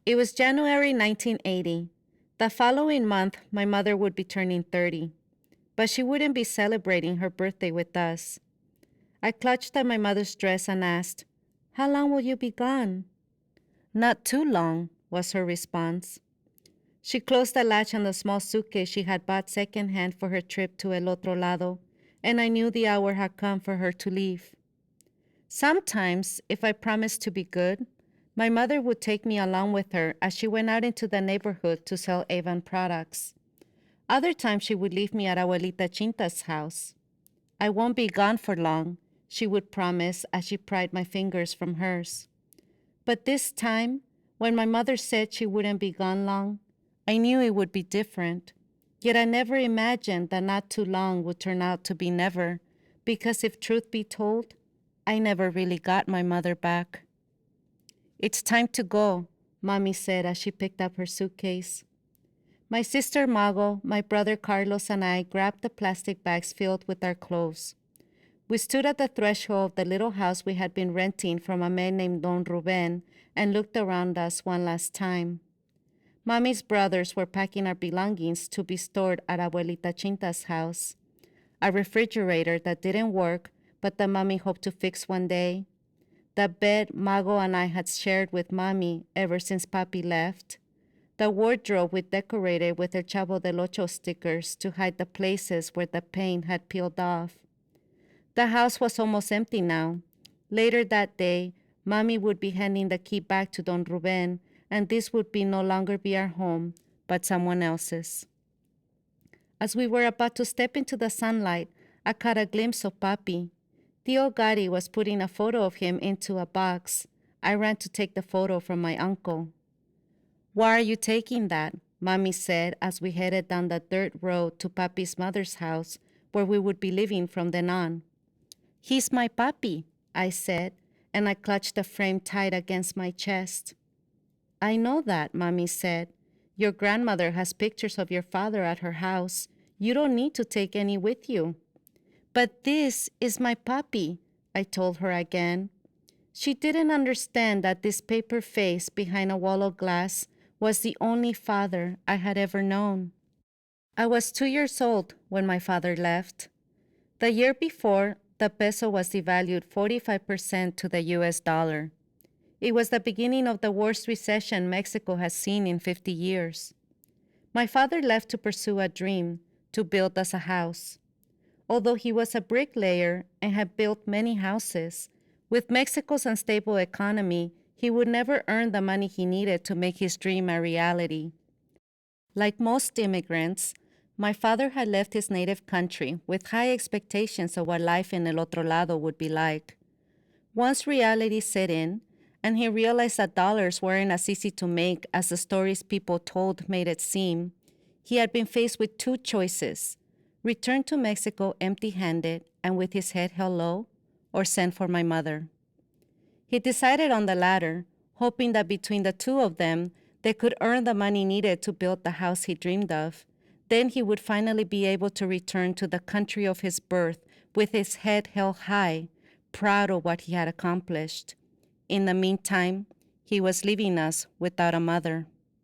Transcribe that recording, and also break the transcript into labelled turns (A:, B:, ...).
A: It was January 1980. The following month, my mother would be turning 30, but she wouldn't be celebrating her birthday with us. I clutched at my mother's dress and asked, "How long will you be gone?" "Not too long," was her response. She closed the latch on the small suitcase she had bought secondhand for her trip to El Otro Lado, and I knew the hour had come for her to leave. Sometimes, if I promised to be good, my mother would take me along with her as she went out into the neighborhood to sell Avon products. Other times she would leave me at Abuelita Chinta's house. "I won't be gone for long," she would promise as she pried my fingers from hers. But this time, when my mother said she wouldn't be gone long, I knew it would be different. Yet I never imagined that not too long would turn out to be never, because if truth be told, I never really got my mother back. "It's time to go," Mommy said as she picked up her suitcase. My sister Mago, my brother Carlos, and I grabbed the plastic bags filled with our clothes. We stood at the threshold of the little house we had been renting from a man named Don Ruben and looked around us one last time. Mommy's brothers were packing our belongings to be stored at Abuelita Chinta's house. A refrigerator that didn't work, but that Mommy hoped to fix one day. The bed Mago and I had shared with Mommy ever since Papi left. The wardrobe we decorated with her Chavo del Ocho stickers to hide the places where the paint had peeled off. The house was almost empty now. Later that day, Mommy would be handing the key back to Don Ruben, and this would be no longer be our home, but someone else's. As we were about to step into the sunlight, I caught a glimpse of Papi. Tio Gary was putting a photo of him into a box. I ran to take the photo from my uncle. "Why are you taking that?" Mommy said as we headed down the dirt road to Papi's mother's house, where we would be living from then on. "He's my Papi," I said, and I clutched the frame tight against my chest. "I know that," Mommy said. "Your grandmother has pictures of your father at her house. You don't need to take any with you." "But this is my Papi," I told her again. She didn't understand that this paper face behind a wall of glass was the only father I had ever known. I was 2 years old when my father left. The year before, the peso was devalued 45% to the US dollar. It was the beginning of the worst recession Mexico has seen in 50 years. My father left to pursue a dream, to build us a house. Although he was a bricklayer and had built many houses, with Mexico's unstable economy, he would never earn the money he needed to make his dream a reality. Like most immigrants, my father had left his native country with high expectations of what life in El Otro Lado would be like. Once reality set in, and he realized that dollars weren't as easy to make as the stories people told made it seem, he had been faced with two choices: return to Mexico empty-handed and with his head held low, or send for my mother. He decided on the latter, hoping that between the two of them, they could earn the money needed to build the house he dreamed of. Then he would finally be able to return to the country of his birth with his head held high, proud of what he had accomplished. In the meantime, he was leaving us without a mother.